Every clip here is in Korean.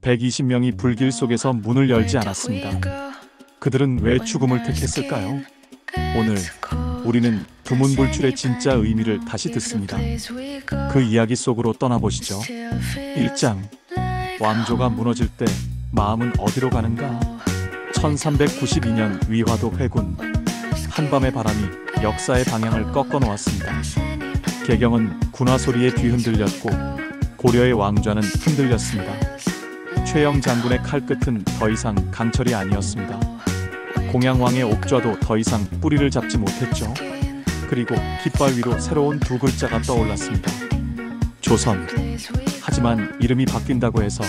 120명이 불길 속에서 문을 열지 않았습니다. 그들은 왜 죽음을 택했을까요? 오늘 우리는 두문불출의 진짜 의미를 다시 듣습니다. 그 이야기 속으로 떠나보시죠. 1장. 왕조가 무너질 때 마음은 어디로 가는가? 1392년 위화도 회군. 한밤의 바람이 역사의 방향을 꺾어 놓았습니다. 개경은 군화 소리에 뒤흔들렸고 고려의 왕좌는 흔들렸습니다. 최영 장군의 칼끝은 더 이상 강철이 아니었습니다. 공양왕의 옥좌도 더 이상 뿌리를 잡지 못했죠. 그리고 깃발 위로 새로운 두 글자가 떠올랐습니다. 조선. 하지만 이름이 바뀐다고 해서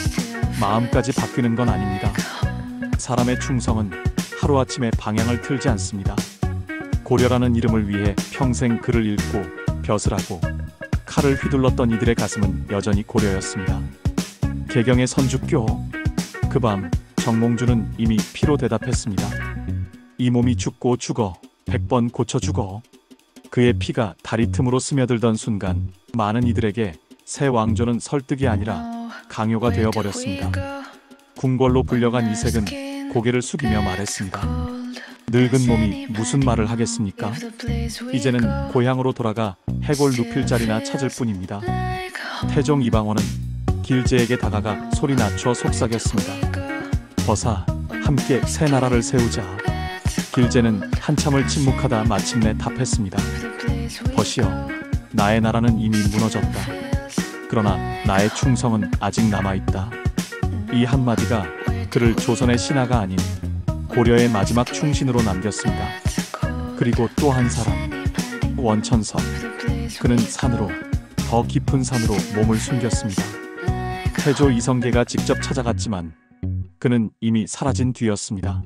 마음까지 바뀌는 건 아닙니다. 사람의 충성은 하루아침에 방향을 틀지 않습니다. 고려라는 이름을 위해 평생 글을 읽고 벼슬 하고 칼을 휘둘렀던 이들의 가슴은 여전히 고려였습니다. 개경의 선주교. 그 밤 정몽주는 이미 피로 대답했습니다. 이 몸이 죽고 죽어 100번 고쳐 죽어. 그의 피가 다리 틈으로 스며들던 순간 많은 이들에게 새 왕조는 설득이 아니라 강요가 되어버렸습니다. 궁궐로 불려간 이색은 고개를 숙이며 말했습니다. 늙은 몸이 무슨 말을 하겠습니까? 이제는 고향으로 돌아가 해골 눕힐 자리나 찾을 뿐입니다. 태종 이방원은 길제에게 다가가 소리 낮춰 속삭였습니다. 버사, 함께 새 나라를 세우자. 길제는 한참을 침묵하다 마침내 답했습니다. 버시여, 나의 나라는 이미 무너졌다. 그러나 나의 충성은 아직 남아있다. 이 한마디가 그를 조선의 신하가 아닌 고려의 마지막 충신으로 남겼습니다. 그리고 또 한 사람, 원천석. 그는 산으로, 더 깊은 산으로 몸을 숨겼습니다. 태조 이성계가 직접 찾아갔지만 그는 이미 사라진 뒤였습니다.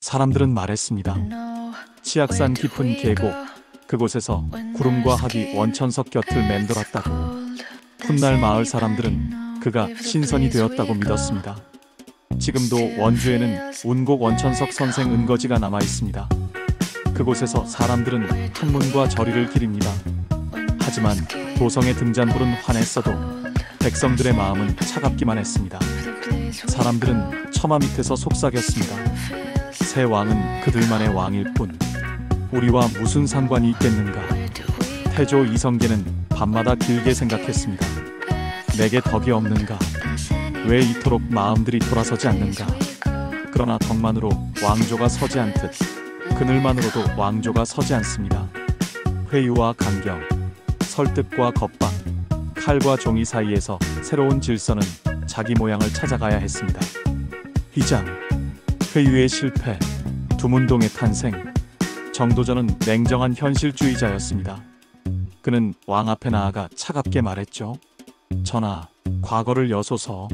사람들은 말했습니다. 치악산 깊은 계곡, 그곳에서 구름과 합이 원천석 곁을 맴돌았다고. 훗날 마을 사람들은 그가 신선이 되었다고 믿었습니다. 지금도 원주에는 운곡 원천석 선생 은거지가 남아 있습니다. 그곳에서 사람들은 학문과 절의를 기립니다. 하지만 도성의 등잔불은 환했어도 백성들의 마음은 차갑기만 했습니다. 사람들은 처마 밑에서 속삭였습니다. 새 왕은 그들만의 왕일 뿐 우리와 무슨 상관이 있겠는가. 태조 이성계는 밤마다 길게 생각했습니다. 내게 덕이 없는가? 왜 이토록 마음들이 돌아서지 않는가? 그러나 덕만으로 왕조가 서지 않듯 그늘만으로도 왕조가 서지 않습니다. 회유와 강경, 설득과 겁박, 칼과 종이 사이에서 새로운 질서는 자기 모양을 찾아가야 했습니다. 휘장, 회유의 실패, 두문동의 탄생. 정도전은 냉정한 현실주의자였습니다. 그는 왕 앞에 나아가 차갑게 말했죠. 전하, 과거를 여소서.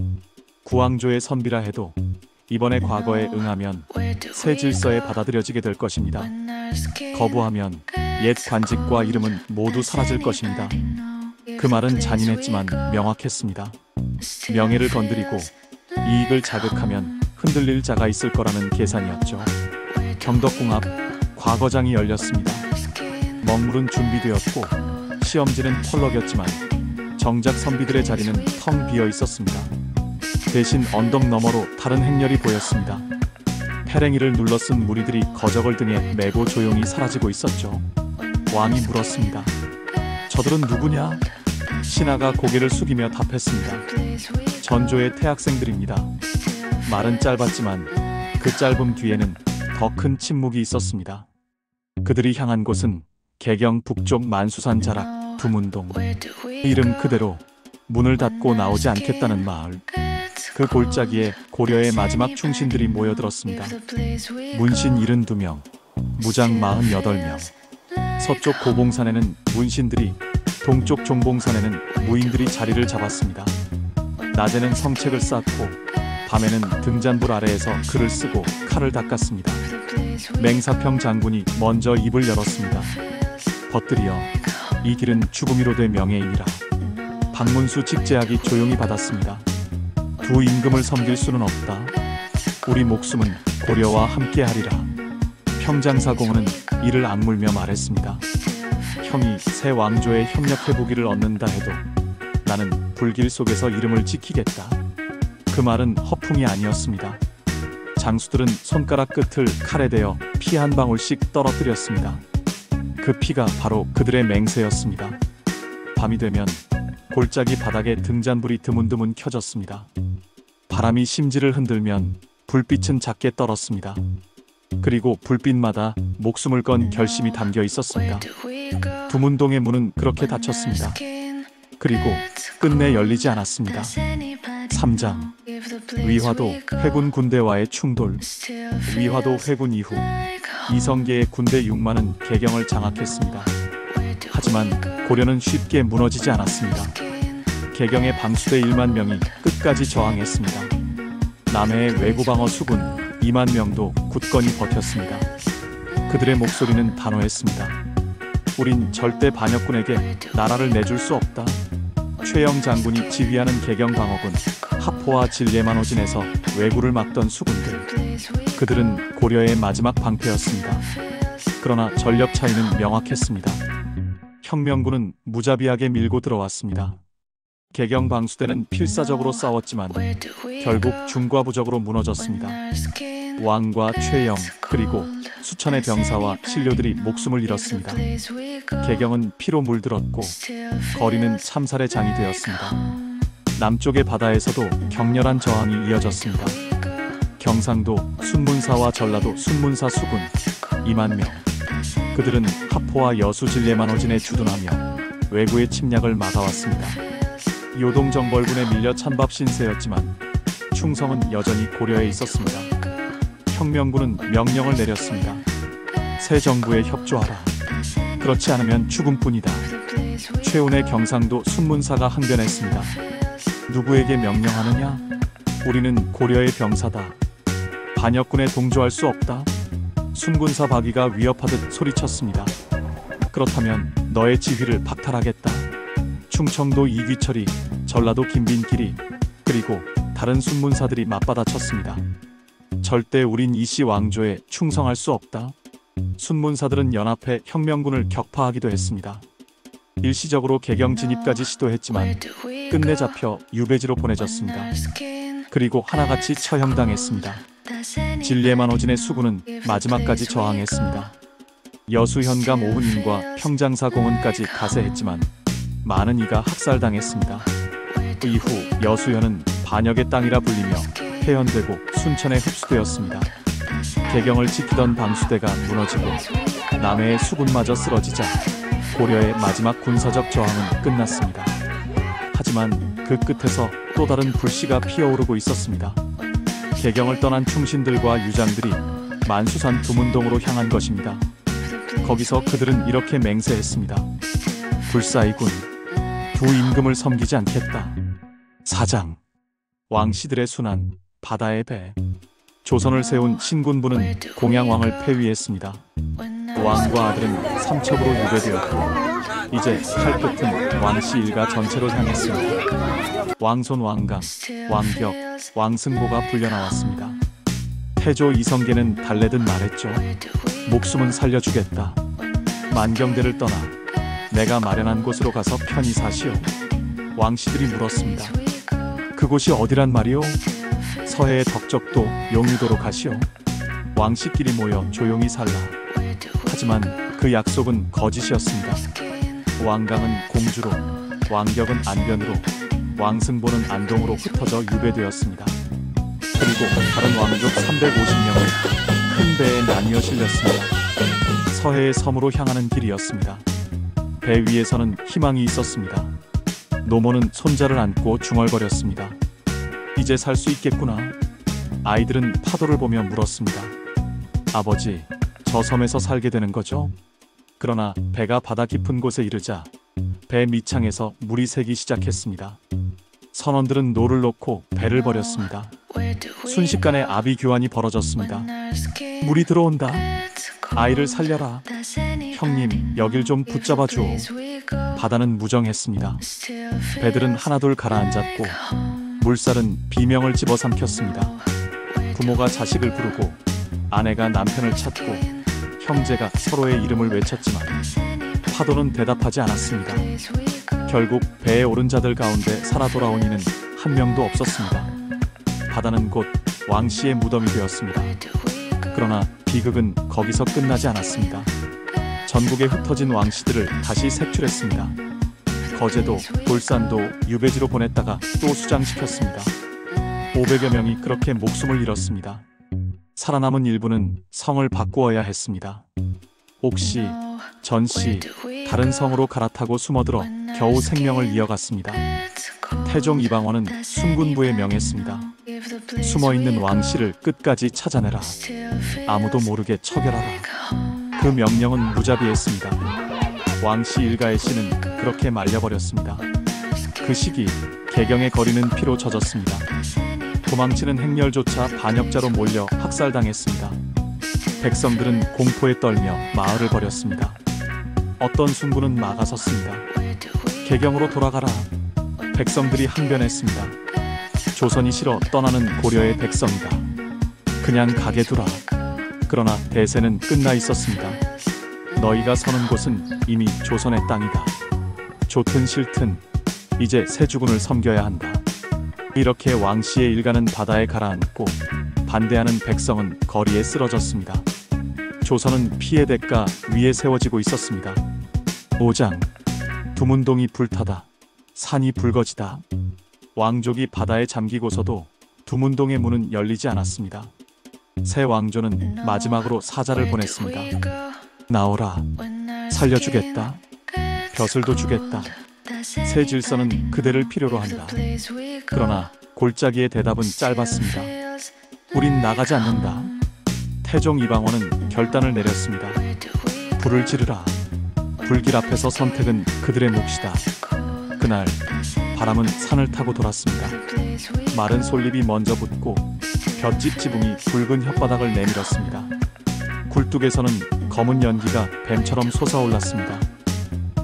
구왕조의 선비라 해도 이번에 과거에 응하면 새 질서에 받아들여지게 될 것입니다. 거부하면 옛 관직과 이름은 모두 사라질 것입니다. 그 말은 잔인했지만 명확했습니다. 명예를 건드리고 이익을 자극하면 흔들릴 자가 있을 거라는 계산이었죠. 경덕궁 앞 과거장이 열렸습니다. 먹물은 준비되었고 시험지는 펄럭였지만 정작 선비들의 자리는 텅 비어 있었습니다. 대신 언덕 너머로 다른 행렬이 보였습니다. 페랭이를 눌러쓴 무리들이 거적을 등에 메고 조용히 사라지고 있었죠. 왕이 물었습니다. 저들은 누구냐? 신하가 고개를 숙이며 답했습니다. 전조의 태학생들입니다. 말은 짧았지만 그 짧음 뒤에는 더 큰 침묵이 있었습니다. 그들이 향한 곳은 개경 북쪽 만수산 자락 두문동. 이름 그대로 문을 닫고 나오지 않겠다는 마을. 그 골짜기에 고려의 마지막 충신들이 모여들었습니다. 문신 72명, 무장 48명. 서쪽 고봉산에는 문신들이, 동쪽 종봉산에는 무인들이 자리를 잡았습니다. 낮에는 성책을 쌓고 밤에는 등잔불 아래에서 글을 쓰고 칼을 닦았습니다. 맹사평 장군이 먼저 입을 열었습니다. 벗들이여, 이 길은 죽음이로 될 명예이니라. 박문수 직제학이 조용히 받았습니다. 두 임금을 섬길 수는 없다. 우리 목숨은 고려와 함께하리라. 평장사공은 이를 악물며 말했습니다. 형이 새 왕조에 협력해보기를 얻는다 해도 나는 불길 속에서 이름을 지키겠다. 그 말은 허풍이 아니었습니다. 장수들은 손가락 끝을 칼에 대어 피 한 방울씩 떨어뜨렸습니다. 그 피가 바로 그들의 맹세였습니다. 밤이 되면 골짜기 바닥에 등잔불이 드문드문 켜졌습니다. 바람이 심지를 흔들면 불빛은 작게 떨었습니다. 그리고 불빛마다 목숨을 건 결심이 담겨 있었습니다. 두문동의 문은 그렇게 닫혔습니다. 그리고 끝내 열리지 않았습니다. 3장 위화도 회군 군대와의 충돌. 위화도 회군 이후 이성계의 군대 6만은 개경을 장악했습니다. 하지만 고려는 쉽게 무너지지 않았습니다. 개경의 방수대 1만 명이 끝까지 저항했습니다. 남해의 외구방어 수군 2만 명도 굳건히 버텼습니다. 그들의 목소리는 단호했습니다. 우린 절대 반역군에게 나라를 내줄 수 없다. 최영 장군이 지휘하는 개경 방어군 하포와 진례만호진에서 왜구를 막던 수군들. 그들은 고려의 마지막 방패였습니다. 그러나 전력 차이는 명확했습니다. 혁명군은 무자비하게 밀고 들어왔습니다. 개경 방수대는 필사적으로 싸웠지만 결국 중과부적으로 무너졌습니다. 왕과 최영 그리고 수천의 병사와 신료들이 목숨을 잃었습니다. 개경은 피로 물들었고 거리는 참살의 장이 되었습니다. 남쪽의 바다에서도 격렬한 저항이 이어졌습니다. 경상도 순문사와 전라도 순문사 수군 2만 명. 그들은 하포와 여수 진례만호진에 주둔하며 왜구의 침략을 막아왔습니다. 요동정벌군에 밀려 찬밥 신세였지만 충성은 여전히 고려에 있었습니다. 혁명군은 명령을 내렸습니다. 새 정부에 협조하라. 그렇지 않으면 죽음뿐이다. 최운의 경상도 순문사가 항변했습니다. 누구에게 명령하느냐? 우리는 고려의 병사다. 반역군에 동조할 수 없다. 순군사 박이가 위협하듯 소리쳤습니다. 그렇다면 너의 지휘를 박탈하겠다. 충청도 이귀철이, 전라도 김빈길이, 그리고 다른 순문사들이 맞받아쳤습니다. 절대 우린 이씨 왕조에 충성할 수 없다. 순문사들은 연합해 혁명군을 격파하기도 했습니다. 일시적으로 개경 진입까지 시도했지만 끝내 잡혀 유배지로 보내졌습니다. 그리고 하나같이 처형당했습니다. 진례만호진의 수군은 마지막까지 저항했습니다. 여수현감 오훈인과 평장사 공은까지 가세했지만 많은 이가 학살당했습니다. 이후 여수현은 반역의 땅이라 불리며 폐연되고 순천에 흡수되었습니다. 개경을 지키던 방수대가 무너지고 남해의 수군마저 쓰러지자 고려의 마지막 군사적 저항은 끝났습니다. 하지만 그 끝에서 또 다른 불씨가 피어오르고 있었습니다. 개경을 떠난 충신들과 유장들이 만수산 두문동으로 향한 것입니다. 거기서 그들은 이렇게 맹세했습니다. 불사이군, 두 임금을 섬기지 않겠다. 4장 왕씨들의 순환, 바다의 배. 조선을 세운 신군부는 공양왕을 폐위했습니다. 왕과 아들은 삼척으로 유배되었고 이제 칼끝은 왕씨 일가 전체로 향했습니다. 왕손 왕강, 왕격, 왕승보가 불려나왔습니다. 태조 이성계는 달래듯 말했죠. 목숨은 살려주겠다. 만경대를 떠나 내가 마련한 곳으로 가서 편히 사시오. 왕씨들이 물었습니다. 그곳이 어디란 말이오? 서해의 덕적도 용유도로 가시오. 왕씨끼리 모여 조용히 살라. 하지만 그 약속은 거짓이었습니다. 왕강은 공주로, 왕격은 안변으로, 왕승보는 안동으로 흩어져 유배되었습니다. 그리고 다른 왕족 350명은 큰 배에 나뉘어 실렸습니다. 서해의 섬으로 향하는 길이었습니다. 배 위에서는 희망이 있었습니다. 노모는 손자를 안고 중얼거렸습니다. 이제 살 수 있겠구나. 아이들은 파도를 보며 물었습니다. 아버지, 저 섬에서 살게 되는 거죠? 그러나 배가 바다 깊은 곳에 이르자 배 밑창에서 물이 새기 시작했습니다. 선원들은 노를 놓고 배를 버렸습니다. 순식간에 아비 교환이 벌어졌습니다. 물이 들어온다. 아이를 살려라. 형님, 여길 좀 붙잡아 주오. 바다는 무정했습니다. 배들은 하나둘 가라앉았고 물살은 비명을 집어삼켰습니다. 부모가 자식을 부르고 아내가 남편을 찾고 형제가 서로의 이름을 외쳤지만 파도는 대답하지 않았습니다. 결국 배에 오른 자들 가운데 살아 돌아온 이는 한 명도 없었습니다. 바다는 곧 왕씨의 무덤이 되었습니다. 그러나 비극은 거기서 끝나지 않았습니다. 전국에 흩어진 왕씨들을 다시 색출했습니다. 거제도, 돌산도 유배지로 보냈다가 또 수장시켰습니다. 500여 명이 그렇게 목숨을 잃었습니다. 살아남은 일부는 성을 바꾸어야 했습니다. 옥씨, 전씨, 다른 성으로 갈아타고 숨어들어 겨우 생명을 이어갔습니다. 태종 이방원은 순군부에 명했습니다. 숨어있는 왕씨를 끝까지 찾아내라. 아무도 모르게 처결하라. 그 명령은 무자비했습니다. 왕씨 일가의 씨는 그렇게 말려버렸습니다. 그 시기 개경의 거리는 피로 젖었습니다. 도망치는 행렬조차 반역자로 몰려 학살당했습니다. 백성들은 공포에 떨며 마을을 버렸습니다. 어떤 순군은 막아섰습니다. 개경으로 돌아가라. 백성들이 항변했습니다. 조선이 싫어 떠나는 고려의 백성이다. 그냥 가게 두라. 그러나 대세는 끝나 있었습니다. 너희가 서는 곳은 이미 조선의 땅이다. 좋든 싫든 이제 세주군을 섬겨야 한다. 이렇게 왕씨의 일가는 바다에 가라앉고 반대하는 백성은 거리에 쓰러졌습니다. 조선은 피해 대가 위에 세워지고 있었습니다. 5장 두문동이 불타다. 산이 붉어지다. 왕족이 바다에 잠기고서도 두문동의 문은 열리지 않았습니다. 새 왕조는 마지막으로 사자를 보냈습니다. 나오라. 살려주겠다. 벼슬도 주겠다. 새 질서는 그대를 필요로 한다. 그러나 골짜기의 대답은 짧았습니다. 우린 나가지 않는다. 태종 이방원은 결단을 내렸습니다. 불을 지르라. 불길 앞에서 선택은 그들의 몫이다. 그날 바람은 산을 타고 돌았습니다. 마른 솔잎이 먼저 붙고 볏짚 지붕이 붉은 혓바닥을 내밀었습니다. 굴뚝에서는 검은 연기가 뱀처럼 솟아올랐습니다.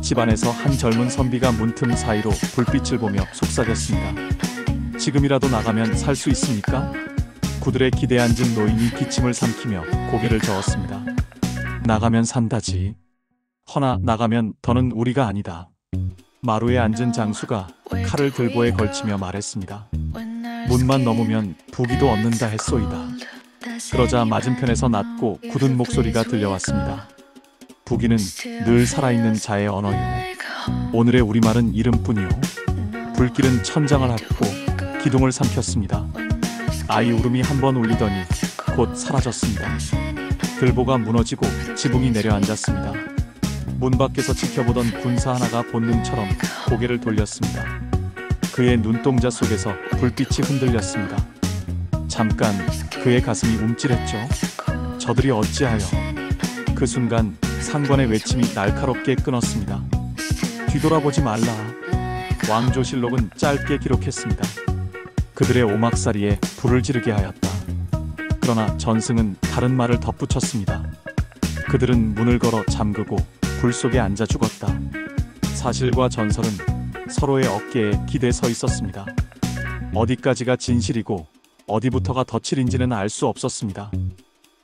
집안에서 한 젊은 선비가 문틈 사이로 불빛을 보며 속삭였습니다. 지금이라도 나가면 살 수 있습니까? 구들에 기대에 앉은 노인이 기침을 삼키며 고개를 저었습니다. 나가면 산다지. 허나 나가면 더는 우리가 아니다. 마루에 앉은 장수가 칼을 들보에 걸치며 말했습니다. 문만 넘으면 부귀도 얻는다 했소이다. 그러자 맞은편에서 낮고 굳은 목소리가 들려왔습니다. 부귀는 늘 살아있는 자의 언어요. 오늘의 우리말은 이름뿐이요. 불길은 천장을 핥고 기둥을 삼켰습니다. 아이 울음이 한 번 울리더니 곧 사라졌습니다. 들보가 무너지고 지붕이 내려앉았습니다. 문 밖에서 지켜보던 군사 하나가 본능처럼 고개를 돌렸습니다. 그의 눈동자 속에서 불빛이 흔들렸습니다. 잠깐 그의 가슴이 움찔했죠. 저들이 어찌하여. 그 순간 상관의 외침이 날카롭게 끊었습니다. 뒤돌아보지 말라. 왕조실록은 짧게 기록했습니다. 그들의 오막살이에 불을 지르게 하였다. 그러나 전승은 다른 말을 덧붙였습니다. 그들은 문을 걸어 잠그고 불 속에 앉아 죽었다. 사실과 전설은 서로의 어깨에 기대 서 있었습니다. 어디까지가 진실이고 어디부터가 덧칠인지는 알 수 없었습니다.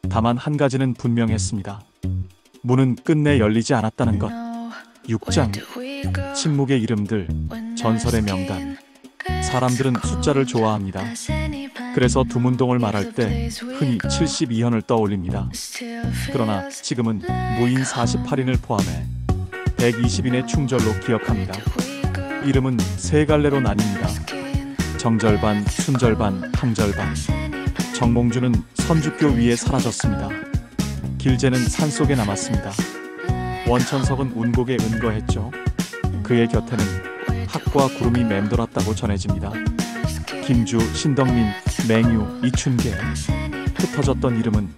다만 한 가지는 분명했습니다. 문은 끝내 열리지 않았다는 것. 6장 침묵의 이름들, 전설의 명단. 사람들은 숫자를 좋아합니다. 그래서 두문동을 말할 때 흔히 72현을 떠올립니다. 그러나 지금은 무인 48인을 포함해 120인의 충절로 기억합니다. 이름은 세 갈래로 나뉩니다. 정절반, 순절반, 항절반. 정몽주는 선주교 위에 사라졌습니다. 길재는 산속에 남았습니다. 원천석은 운곡에 은거했죠. 그의 곁에는 학과 구름이 맴돌았다고 전해집니다. 김주, 신덕민, 맹유, 이춘계. 흩어졌던 이름은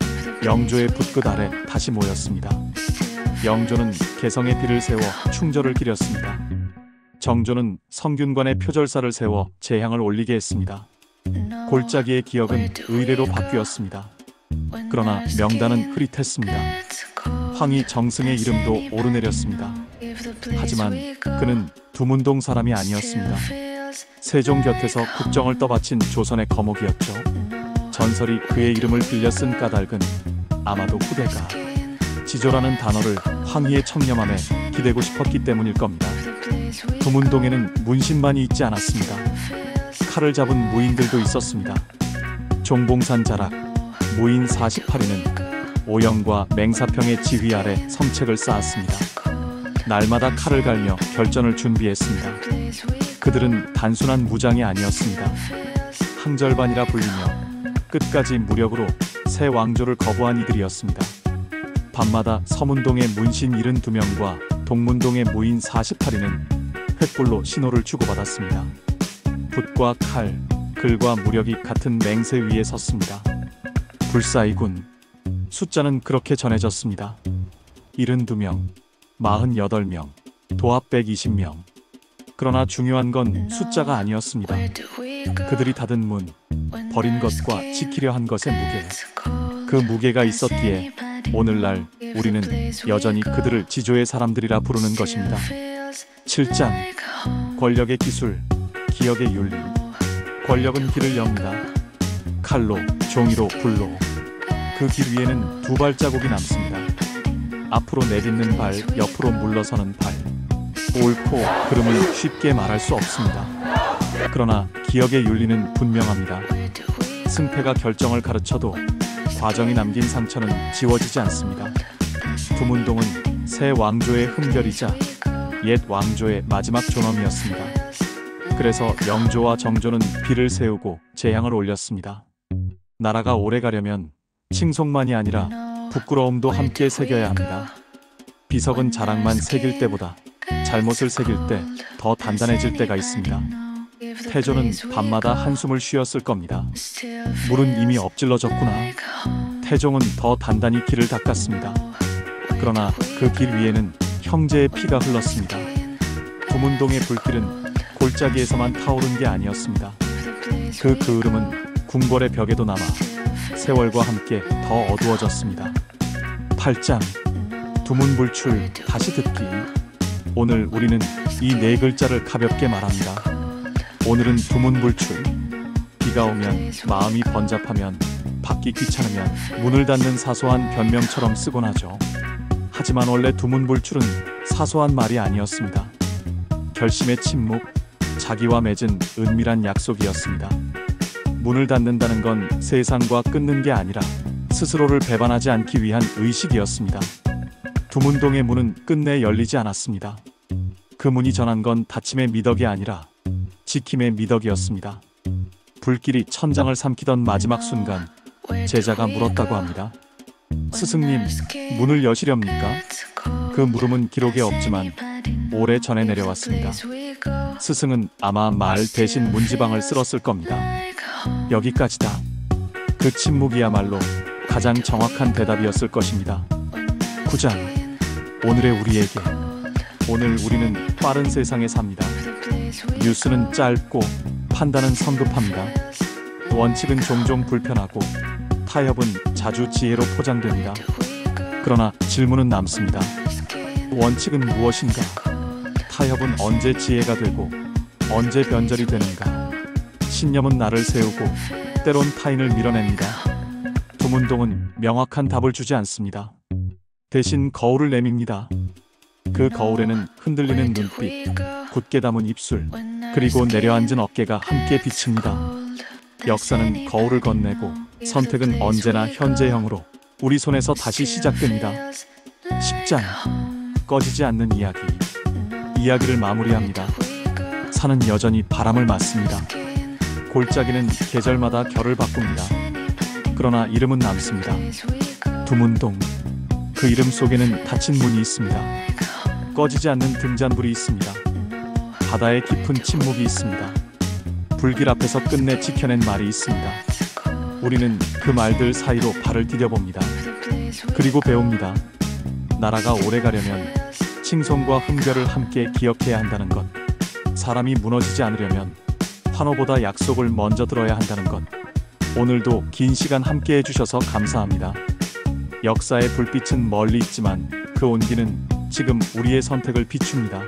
영조의 붓끝 아래 다시 모였습니다. 영조는 개성의 비를 세워 충절을 기렸습니다. 정조는 성균관의 표절사를 세워 재향을 올리게 했습니다. 골짜기의 기억은 의례로 바뀌었습니다. 그러나 명단은 흐릿했습니다. 황희 정승의 이름도 오르내렸습니다. 하지만 그는 두문동 사람이 아니었습니다. 세종 곁에서 국정을 떠받친 조선의 거목이었죠. 전설이 그의 이름을 빌려 쓴 까닭은 아마도 후대가 지조라는 단어를 황희의 청렴함에 기대고 싶었기 때문일 겁니다. 두문동에는 문신만이 있지 않았습니다. 칼을 잡은 무인들도 있었습니다. 종봉산 자락 무인 48인은 오영과 맹사평의 지휘 아래 성책을 쌓았습니다. 날마다 칼을 갈며 결전을 준비했습니다. 그들은 단순한 무장이 아니었습니다. 항절반이라 불리며 끝까지 무력으로 새 왕조를 거부한 이들이었습니다. 밤마다 서문동의 문신 72명과 동문동의 무인 48인은 횃불로 신호를 주고받았습니다. 붓과 칼, 글과 무력이 같은 맹세 위에 섰습니다. 불사이군. 숫자는 그렇게 전해졌습니다. 72명, 48명, 도합 120명. 그러나 중요한 건 숫자가 아니었습니다. 그들이 닫은 문, 버린 것과 지키려 한 것의 무게. 그 무게가 있었기에 오늘날 우리는 여전히 그들을 지조의 사람들이라 부르는 것입니다. 7장. 권력의 기술, 기억의 윤리. 권력은 길을 엽니다. 칼로, 종이로, 불로. 그 길 위에는 두 발자국이 남습니다. 앞으로 내딛는 발, 옆으로 물러서는 발. 옳고 그름은 쉽게 말할 수 없습니다. 그러나 기억의 윤리는 분명합니다. 승패가 결정을 가르쳐도 과정이 남긴 상처는 지워지지 않습니다. 두문동은 새 왕조의 흠결이자 옛 왕조의 마지막 존엄이었습니다. 그래서 영조와 정조는 비를 세우고 재향을 올렸습니다. 나라가 오래 가려면 칭송만이 아니라 부끄러움도 함께 새겨야 합니다. 비석은 자락만 새길 때보다 잘못을 새길 때 더 단단해질 때가 있습니다. 태조는 밤마다 한숨을 쉬었을 겁니다. 물은 이미 엎질러졌구나. 태종은 더 단단히 길을 닦았습니다. 그러나 그 길 위에는 형제의 피가 흘렀습니다. 두문동의 불길은 골짜기에서만 타오른 게 아니었습니다. 그 흐름은 궁궐의 벽에도 남아 세월과 함께 더 어두워졌습니다. 8장. 두문불출 다시 듣기. 오늘 우리는 이 네 글자를 가볍게 말합니다. 오늘은 두문불출. 비가 오면, 마음이 번잡하면, 받기 귀찮으면 문을 닫는 사소한 변명처럼 쓰곤 하죠. 하지만 원래 두문불출은 사소한 말이 아니었습니다. 결심의 침묵, 자기와 맺은 은밀한 약속이었습니다. 문을 닫는다는 건 세상과 끊는 게 아니라 스스로를 배반하지 않기 위한 의식이었습니다. 두문동의 문은 끝내 열리지 않았습니다. 그 문이 전한 건 닫힘의 미덕이 아니라 지킴의 미덕이었습니다. 불길이 천장을 삼키던 마지막 순간 제자가 물었다고 합니다. 스승님, 문을 여시렵니까? 그 물음은 기록에 없지만 오래 전에 내려왔습니다. 스승은 아마 말 대신 문지방을 쓸었을 겁니다. 여기까지다. 그 침묵이야말로 가장 정확한 대답이었을 것입니다. 9장. 오늘의 우리에게. 오늘 우리는 빠른 세상에 삽니다. 뉴스는 짧고 판단은 성급합니다. 원칙은 종종 불편하고 타협은 자주 지혜로 포장됩니다. 그러나 질문은 남습니다. 원칙은 무엇인가? 타협은 언제 지혜가 되고 언제 변절이 되는가? 신념은 나를 세우고 때론 타인을 밀어냅니다. 두문동은 명확한 답을 주지 않습니다. 대신 거울을 내밉니다. 그 거울에는 흔들리는 눈빛, 굳게 담은 입술, 그리고 내려앉은 어깨가 함께 비칩니다. 역사는 거울을 건네고 선택은 언제나 현재형으로 우리 손에서 다시 시작됩니다. 10장. 꺼지지 않는 이야기. 이야기를 마무리합니다. 산은 여전히 바람을 맞습니다. 골짜기는 계절마다 결을 바꿉니다. 그러나 이름은 남습니다. 두문동. 그 이름 속에는 닫힌 문이 있습니다. 꺼지지 않는 등잔불이 있습니다. 바다의 깊은 침묵이 있습니다. 불길 앞에서 끝내 지켜낸 말이 있습니다. 우리는 그 말들 사이로 발을 디뎌봅니다. 그리고 배웁니다. 나라가 오래 가려면 칭송과 흠결을 함께 기억해야 한다는 것. 사람이 무너지지 않으려면 환호보다 약속을 먼저 들어야 한다는 것. 오늘도 긴 시간 함께 해주셔서 감사합니다. 역사의 불빛은 멀리 있지만 그 온기는 지금 우리의 선택을 비춥니다.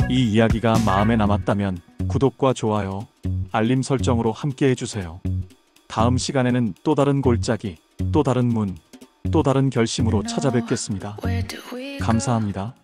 이 이야기가 마음에 남았다면 구독과 좋아요, 알림 설정으로 함께 해주세요. 다음 시간에는 또 다른 골짜기, 또 다른 문, 또 다른 결심으로 찾아뵙겠습니다. 감사합니다.